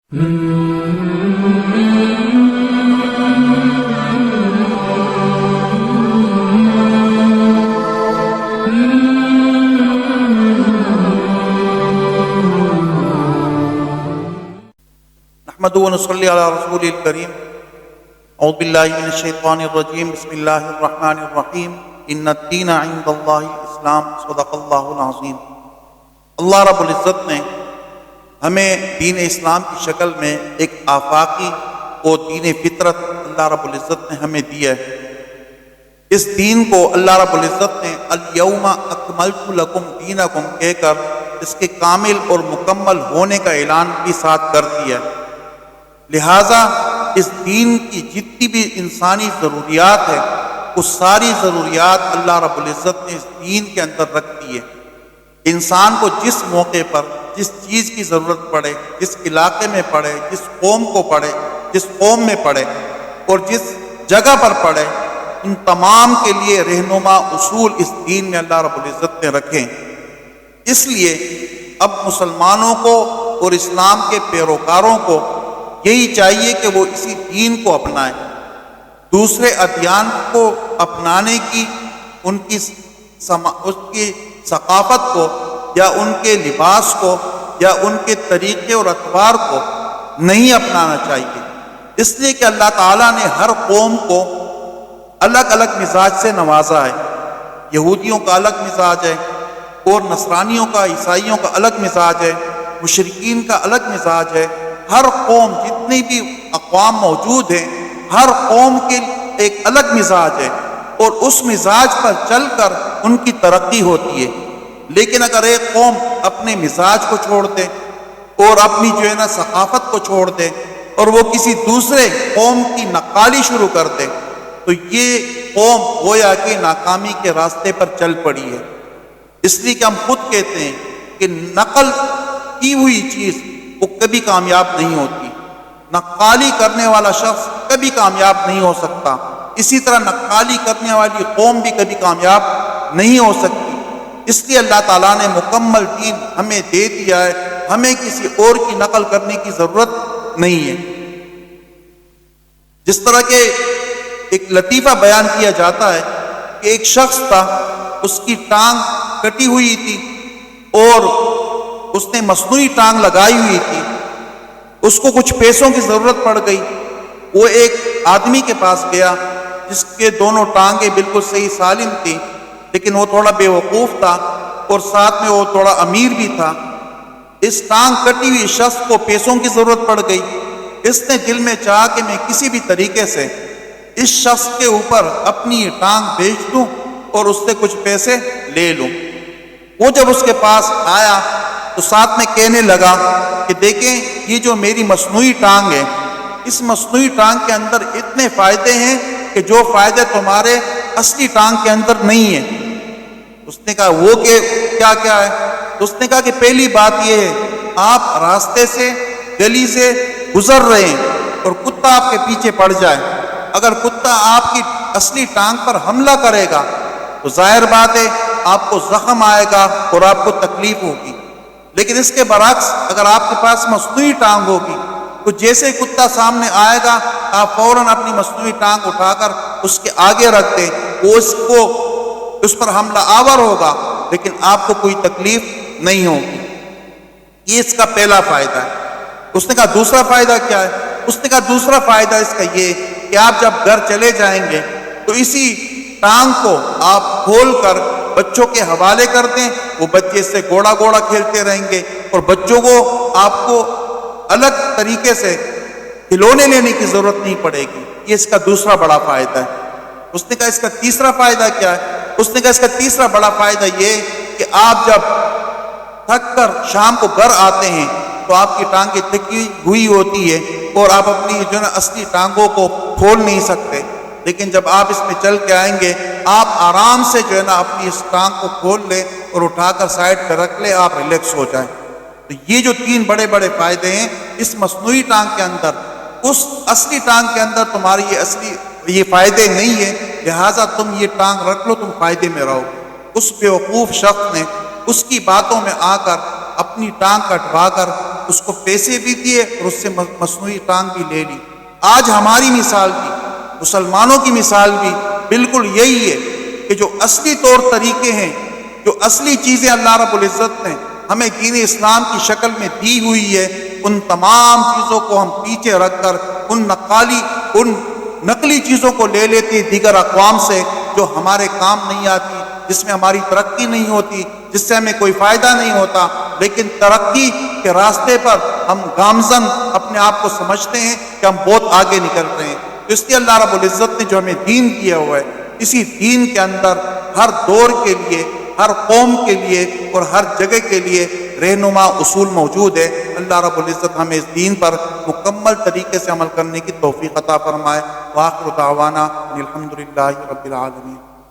نحمد ونصلي على رسول الكريم اعوذ باللہ من الشیطان الرجیم بسم اللہ الرحمن الرحیم ان الدین عند اللہ الاسلام صدق اللہ العظیم۔ اللہ رب العزت نے ہمیں دین اسلام کی شکل میں ایک آفاقی اور دین فطرت اللہ رب العزت نے ہمیں دیا ہے۔ اس دین کو اللہ رب العزت نے الیوم اکملت لکم دینکم کہہ کر اس کے کامل اور مکمل ہونے کا اعلان بھی ساتھ کر دیا ہے۔ لہٰذا اس دین کی جتنی بھی انسانی ضروریات ہے وہ ساری ضروریات اللہ رب العزت نے اس دین کے اندر رکھ دی ہے۔ انسان کو جس موقع پر جس چیز کی ضرورت پڑے، جس علاقے میں پڑے، جس قوم کو پڑے، جس قوم میں پڑے اور جس جگہ پر پڑے، ان تمام کے لیے رہنما اصول اس دین میں اللہ رب العزت نے رکھے۔ اس لیے اب مسلمانوں کو اور اسلام کے پیروکاروں کو یہی چاہیے کہ وہ اسی دین کو اپنائیں۔ دوسرے ادیان کو اپنانے کی ان کی ثقافت کو یا ان کے لباس کو یا ان کے طریقے اور اطوار کو نہیں اپنانا چاہیے، اس لیے کہ اللہ تعالیٰ نے ہر قوم کو الگ الگ مزاج سے نوازا ہے۔ یہودیوں کا الگ مزاج ہے اور نصرانیوں کا، عیسائیوں کا الگ مزاج ہے، مشرکین کا الگ مزاج ہے۔ ہر قوم، جتنی بھی اقوام موجود ہیں، ہر قوم کے ایک الگ مزاج ہے اور اس مزاج پر چل کر ان کی ترقی ہوتی ہے۔ لیکن اگر ایک قوم اپنے مزاج کو چھوڑ دے اور اپنی ثقافت کو چھوڑ دے اور وہ کسی دوسرے قوم کی نقالی شروع کر دے تو یہ قوم گویا کہ ناکامی کے راستے پر چل پڑی ہے۔ اس لیے کہ ہم خود کہتے ہیں کہ نقل کی ہوئی چیز وہ کبھی کامیاب نہیں ہوتی، نقالی کرنے والا شخص کبھی کامیاب نہیں ہو سکتا، اسی طرح نقالی کرنے والی قوم بھی کبھی کامیاب نہیں ہو سکتی۔ اس لیے اللہ تعالیٰ نے مکمل دین ہمیں دے دیا ہے، ہمیں کسی اور کی نقل کرنے کی ضرورت نہیں ہے۔ جس طرح کہ ایک لطیفہ بیان کیا جاتا ہے کہ ایک شخص تھا، اس کی ٹانگ کٹی ہوئی تھی اور اس نے مصنوعی ٹانگ لگائی ہوئی تھی۔ اس کو کچھ پیسوں کی ضرورت پڑ گئی، وہ ایک آدمی کے پاس گیا جس کے دونوں ٹانگیں بالکل صحیح سالم تھیں، لیکن وہ تھوڑا بے وقوف تھا اور ساتھ میں وہ تھوڑا امیر بھی تھا۔ اس ٹانگ کٹی ہوئی شخص کو پیسوں کی ضرورت پڑ گئی۔ اس نے دل میں چاہا کہ میں کسی بھی طریقے سے اس شخص کے اوپر اپنی یہ ٹانگ بیچ دوں اور اس سے کچھ پیسے لے لوں۔ وہ جب اس کے پاس آیا تو ساتھ میں کہنے لگا کہ دیکھیں یہ جو میری مصنوعی ٹانگ ہے، اس مصنوعی ٹانگ کے اندر اتنے فائدے ہیں کہ جو فائدے تمہارے اصلی ٹانگ کے اندر نہیں ہیں۔ اس نے کہا وہ کہ کیا کیا ہے؟ اس نے کہا کہ پہلی بات یہ ہے، آپ راستے سے، گلی سے گزر رہے ہیں اور کتا آپ کے پیچھے پڑ جائے، اگر کتا آپ کی اصلی ٹانگ پر حملہ کرے گا تو ظاہر بات ہے آپ کو زخم آئے گا اور آپ کو تکلیف ہوگی، لیکن اس کے برعکس اگر آپ کے پاس مصنوعی ٹانگ ہوگی تو جیسے کتا سامنے آئے گا آپ فوراً اپنی مصنوعی ٹانگ اٹھا کر اس کے آگے رکھ دیں، وہ اس پر حملہ آور ہوگا لیکن آپ کو کوئی تکلیف نہیں ہوگی۔ یہ اس کا پہلا فائدہ ہے۔ اس نے کہا دوسرا فائدہ کیا ہے؟ اس نے کہا دوسرا فائدہ اس کا یہ کہ آپ جب گھر چلے جائیں گے تو اسی ٹانگ کو آپ کھول کر بچوں کے حوالے کر دیں، وہ بچے اس سے گوڑا گوڑا کھیلتے رہیں گے اور بچوں کو آپ کو الگ طریقے سے کھلونے لینے کی ضرورت نہیں پڑے گی۔ یہ اس کا دوسرا بڑا فائدہ ہے۔ اس نے کہا اس کا تیسرا فائدہ کیا ہے؟ اس نے کہا اس کا تیسرا بڑا فائدہ یہ کہ آپ جب تھک کر شام کو گھر آتے ہیں تو آپ کی ٹانگیں تھکی ہوئی ہوتی ہے اور آپ اپنی اصلی ٹانگوں کو کھول نہیں سکتے، لیکن جب آپ اس میں چل کے آئیں گے آپ آرام سے اپنی اس ٹانگ کو کھول لیں اور اٹھا کر سائڈ پہ رکھ لیں، آپ ریلیکس ہو جائیں۔ تو یہ جو تین بڑے بڑے فائدے ہیں اس مصنوعی ٹانگ کے اندر، اس اصلی ٹانگ کے اندر تمہاری یہ فائدے نہیں ہیں، لہٰذا تم یہ ٹانگ رکھ لو، تم فائدے میں رہو۔ اس بیوقوف شخص نے اس کی باتوں میں آ کر اپنی ٹانگ کٹوا کر اس کو پیسے بھی دیے اور اس سے مصنوعی ٹانگ بھی لے لی۔ آج ہماری مثال بھی، مسلمانوں کی مثال بھی بالکل یہی ہے کہ جو اصلی طور طریقے ہیں، جو اصلی چیزیں اللہ رب العزت نے ہمیں دین اسلام کی شکل میں دی ہوئی ہے، ان تمام چیزوں کو ہم پیچھے رکھ کر ان نقلی چیزوں کو لے لیتے دیگر اقوام سے، جو ہمارے کام نہیں آتی، جس میں ہماری ترقی نہیں ہوتی، جس سے ہمیں کوئی فائدہ نہیں ہوتا، لیکن ترقی کے راستے پر ہم گامزن اپنے آپ کو سمجھتے ہیں کہ ہم بہت آگے نکل رہے ہیں۔ اس لیے اللہ رب العزت نے جو ہمیں دین دیا ہوا ہے، اسی دین کے اندر ہر دور کے لیے، ہر قوم کے لیے اور ہر جگہ کے لیے رہنما اصول موجود ہے۔ اللہ رب العزت ہمیں اس دین پر مکمل طریقے سے عمل کرنے کی توفیق عطا فرمائے۔ وآخر دعوانا الحمدللہ رب العالمین۔